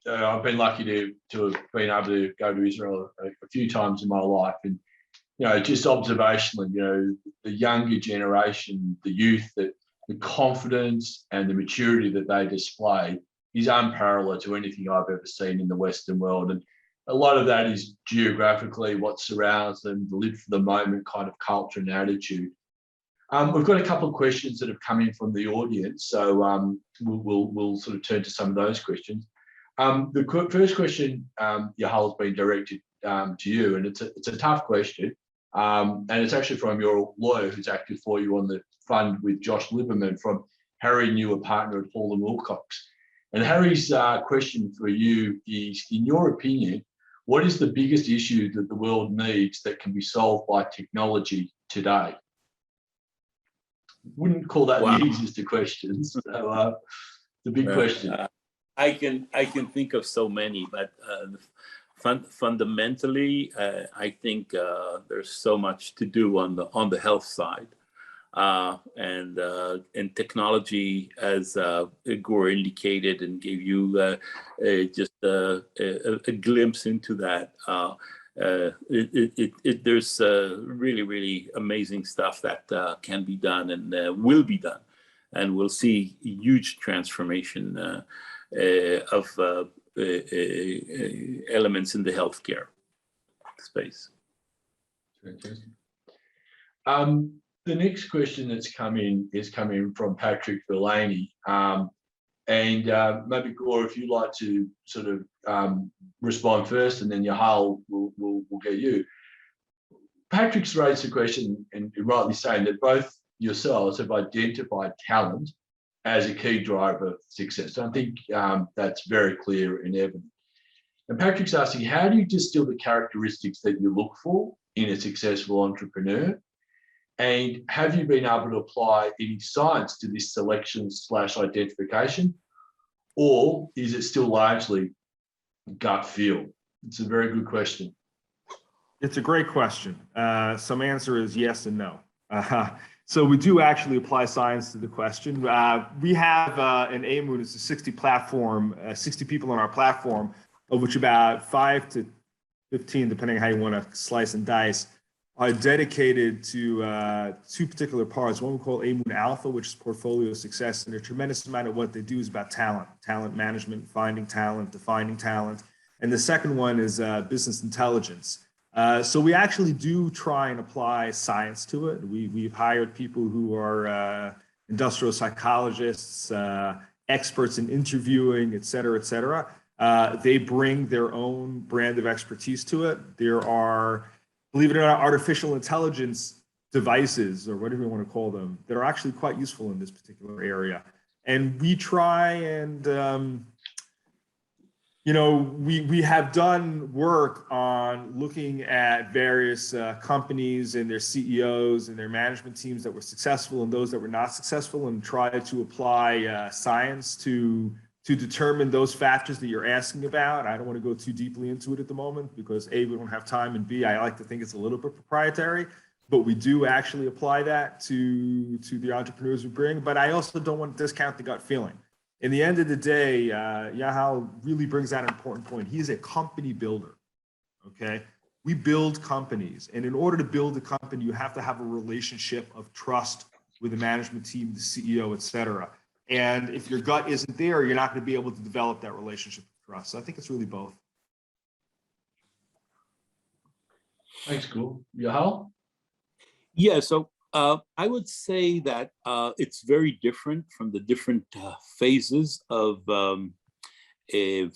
I've been lucky to have been able to go to Israel a few times in my life, and just observationally, the younger generation, the youth, the confidence and the maturity that they display is unparalleled to anything I've ever seen in the Western world. And a lot of that is geographically what surrounds them, the live for the moment kind of culture and attitude. We've got a couple of questions that have come in from the audience, so we'll sort of turn to some of those questions. First question, Yahal, has been directed to you, and it's a tough question. And it's actually from your lawyer who's acted for you on the fund with Josh Lieberman from Harry New, a partner at Hall & Wilcox. And Harry's question for you is, in your opinion, what is the biggest issue that the world needs that can be solved by technology today? Wouldn't call that the easiest of questions. So, the big question. I can think of so many, but fundamentally, I think there's so much to do on the health side, and technology, as Igor indicated and gave you just a glimpse into that. There's really amazing stuff that can be done and will be done, and we'll see huge transformation of elements in the healthcare space. Fantastic. The next question that's come in is coming from Patrick Delaney. And maybe, Gore, if you'd like to sort of respond first, and then Yahal will get you. Patrick's raised the question, and rightly saying that both yourselves have identified talent as a key driver of success. So I think that's very clear and evident. And Patrick's asking, how do you distill the characteristics that you look for in a successful entrepreneur? And have you been able to apply any science to this selection/identification? Or is it still largely gut feel? It's a very good question. It's a great question. Some answer is yes and no. So we do actually apply science to the question. We have an AMOON, it's a 60 platform, 60 people on our platform, of which about 5 to 15, depending on how you want to slice and dice, are dedicated to two particular parts. One we call AMOON Alpha, which is portfolio success, and a tremendous amount of what they do is about talent management, finding talent, defining talent. And the second one is business intelligence. So we actually do try and apply science to it. We've hired people who are industrial psychologists, experts in interviewing, et cetera, et cetera. They bring their own brand of expertise to it. There are, believe it or not, artificial intelligence devices, or whatever you want to call them, that are actually quite useful in this particular area. And we try and, we have done work on looking at various companies and their CEOs and their management teams that were successful and those that were not successful, and try to apply science to determine those factors that you're asking about. I don't want to go too deeply into it at the moment because A, we don't have time, and B, I like to think it's a little bit proprietary, but we do actually apply that to the entrepreneurs we bring. But I also don't want to discount the gut feeling. In the end of the day, Yahal really brings out an important point. He is a company builder, okay? We build companies, and in order to build a company, you have to have a relationship of trust with the management team, the CEO, et cetera. And if your gut isn't there, you're not going to be able to develop that relationship of trust. So I think it's really both. Thanks, cool. Yahal? Yeah, so I would say that it's very different from the different phases of a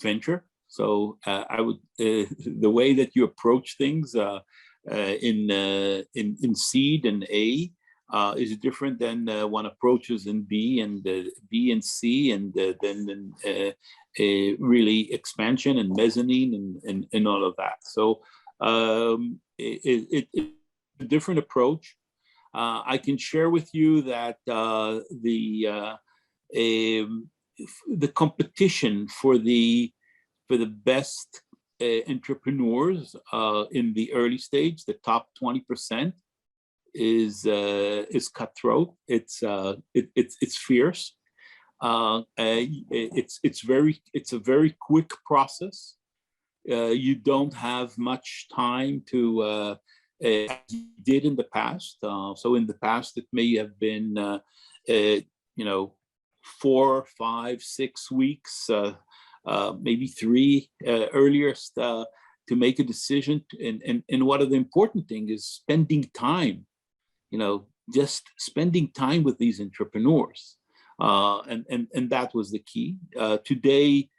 venture. So I would the way that you approach things in seed and A is different than one approaches in B and B and C, and then really expansion and mezzanine and all of that. So it's a different approach. I can share with you that the competition for the best entrepreneurs in the early stage, the top 20%, is cutthroat. It's fierce. It's a very quick process. You don't have much time to as you did in the past. So in the past, it may have been, 4, 5, 6 weeks, maybe 3 earliest to make a decision. And one of the important things is spending time, just spending time with these entrepreneurs. And that was the key. Today,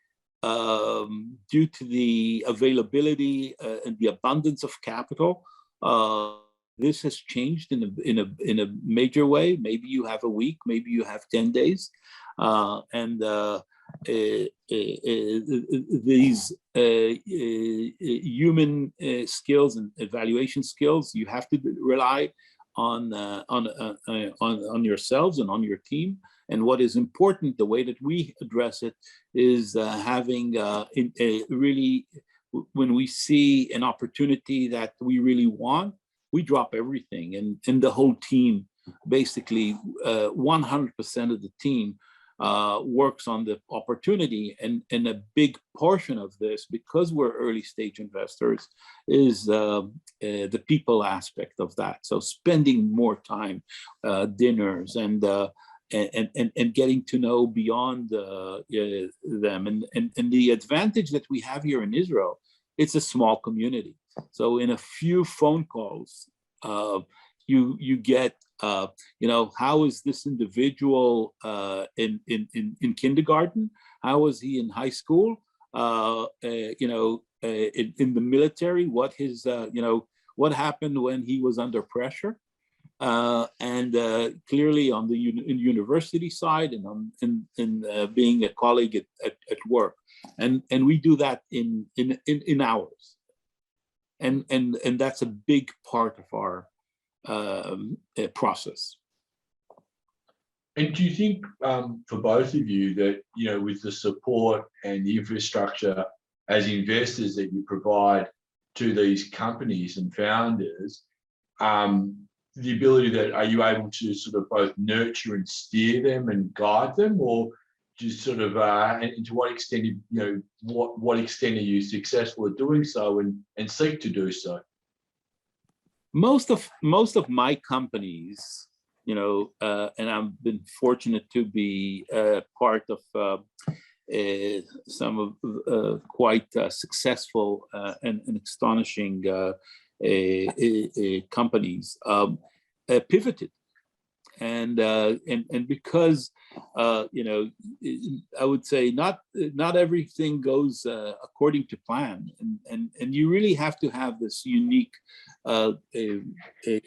due to the availability and the abundance of capital, this has changed in a major way. Maybe you have a week, maybe you have 10 days, and these human skills and evaluation skills, you have to rely on yourselves and on your team. And what is important, the way that we address it, is having really, when we see an opportunity that we really want, we drop everything, and the whole team, basically 100% of the team works on the opportunity. And a big portion of this, because we're early stage investors, is the people aspect of that. So spending more time, dinners, and getting to know beyond them. And the advantage that we have here in Israel, it's a small community. So in a few phone calls, you get, how is this individual in kindergarten? How is he in high school? In the military, what his, what happened when he was under pressure? And clearly on the university side, and being a colleague at work, and we do that in hours, and that's a big part of our process. And do you think, for both of you, that with the support and the infrastructure as investors that you provide to these companies and founders, the ability that, are you able to sort of both nurture and steer them and guide them, or just sort of, and to what extent, what extent are you successful at doing so and seek to do so? Most of my companies, and I've been fortunate to be part of some of quite successful and astonishing companies, pivoted, and because I would say not everything goes according to plan, and you really have to have this unique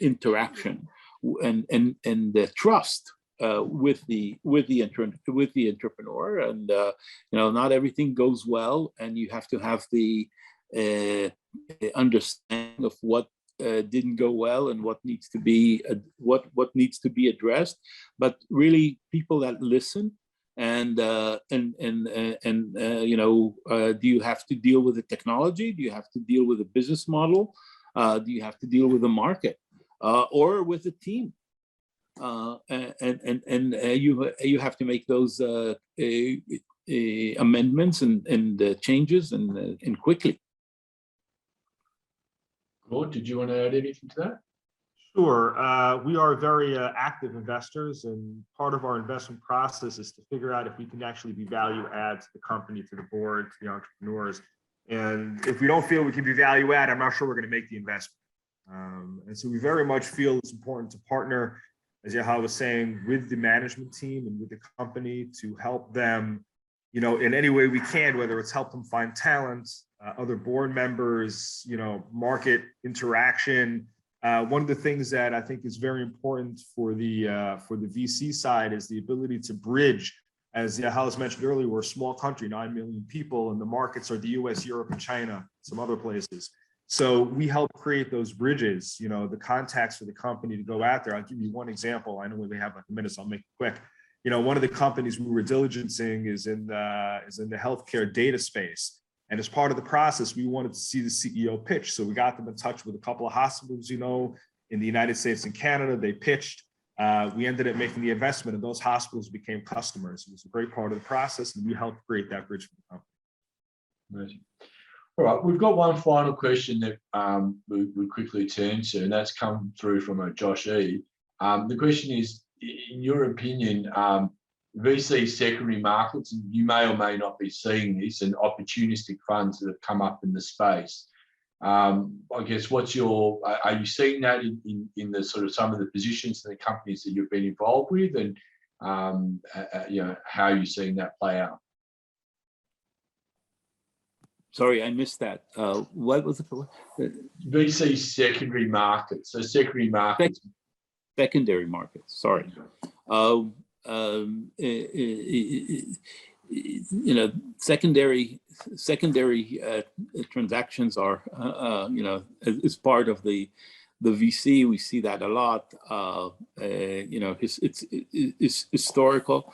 interaction and the trust with the entrepreneur, and not everything goes well, and you have to have the understanding of what didn't go well and what needs to be addressed. But really, people that listen, and do you have to deal with the technology? Do you have to deal with a business model? Do you have to deal with the market, or with the team? You have to make those amendments and changes and quickly. Claude, did you want to add anything to that? Sure. We are very active investors, and part of our investment process is to figure out if we can actually be value add to the company, to the board, to the entrepreneurs. And if we don't feel we can be value add, I'm not sure we're going to make the investment. And so we very much feel it's important to partner, as Yahya was saying, with the management team and with the company to help them, in any way we can, whether it's help them find talent, other board members, market interaction. One of the things that I think is very important for the VC side is the ability to bridge. As Yahya has mentioned earlier, we're a small country, 9 million people, and the markets are the US, Europe, and China, some other places. So we help create those bridges, the contacts for the company to go out there. I'll give you one example. I know we only have like a minute, so I'll make it quick. One of the companies we were diligencing is in the healthcare data space. And as part of the process, we wanted to see the CEO pitch. So we got them in touch with a couple of hospitals, in the United States and Canada. They pitched. We ended up making the investment, and those hospitals became customers. It was a great part of the process, and we helped create that bridge for the company. Amazing. All right, we've got one final question that we'll quickly turn to, and that's come through from Josh E. The question is, in your opinion, VC secondary markets, and you may or may not be seeing this, and opportunistic funds that have come up in the space. I guess, are you seeing that in the sort of some of the positions and the companies that you've been involved with, and how are you seeing that play out? Sorry, I missed that. What was it? VC secondary markets. So secondary markets. Secondary markets. Sorry. You know, secondary transactions are, you know, as part of the VC. We see that a lot. You know, it's historical,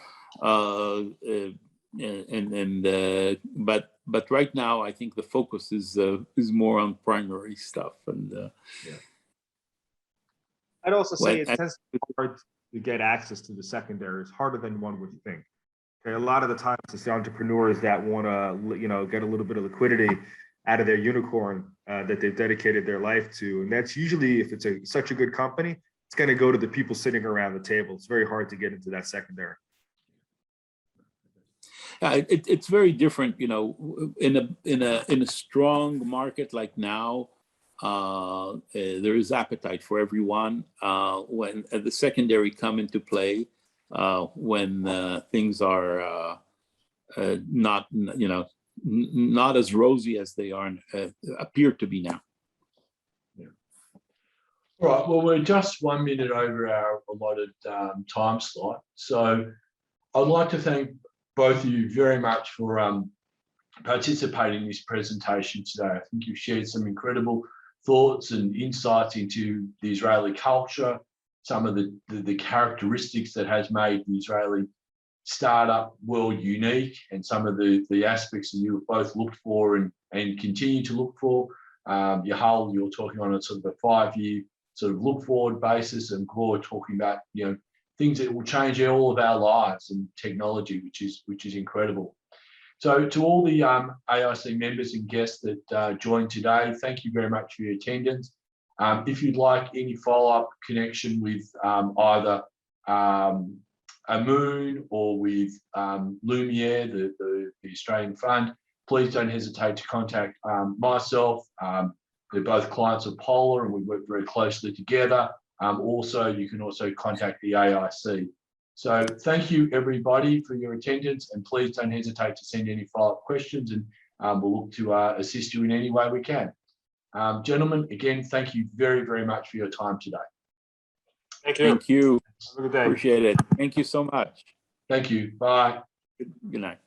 but right now I think the focus is more on primary stuff. And I'd also say it Well, tends to be hard to get access to the secondaries, harder than one would think. Okay, a lot of the times it's the entrepreneurs that want to, you know, get a little bit of liquidity out of their unicorn that they've dedicated their life to, and that's usually, if it's such a good company, it's going to go to the people sitting around the table. It's very hard to get into that secondary. It's very different, you know, in a strong market like now. There is appetite for everyone. When the secondary come into play, when things are not, you know, not as rosy as they are appear to be now. Yeah. All right. Well, we're just 1 minute over our allotted time slot, so I'd like to thank both of you very much for participating in this presentation today. I think you've shared some incredible thoughts and insights into the Israeli culture, some of the characteristics that has made the Israeli startup world unique, and some of the aspects that you have both looked for and continue to look for. Yahal, you're talking on a sort of a 5-year sort of look forward basis, and Gloria talking about, you know, things that will change all of our lives and technology, which is incredible. So to all the AIC members and guests that joined today, thank you very much for your attendance. If you'd like any follow-up connection with either Amoon or with Lumiere, the Australian fund, please don't hesitate to contact myself. They're both clients of Polar and we work very closely together. Also, you can also contact the AIC. So thank you everybody for your attendance, and please don't hesitate to send any follow-up questions, and we'll look to assist you in any way we can. Gentlemen, again, thank you very, very much for your time today. Thank you. Thank you. Have a good day. Appreciate it. Thank you so much. Thank you. Bye. Good night.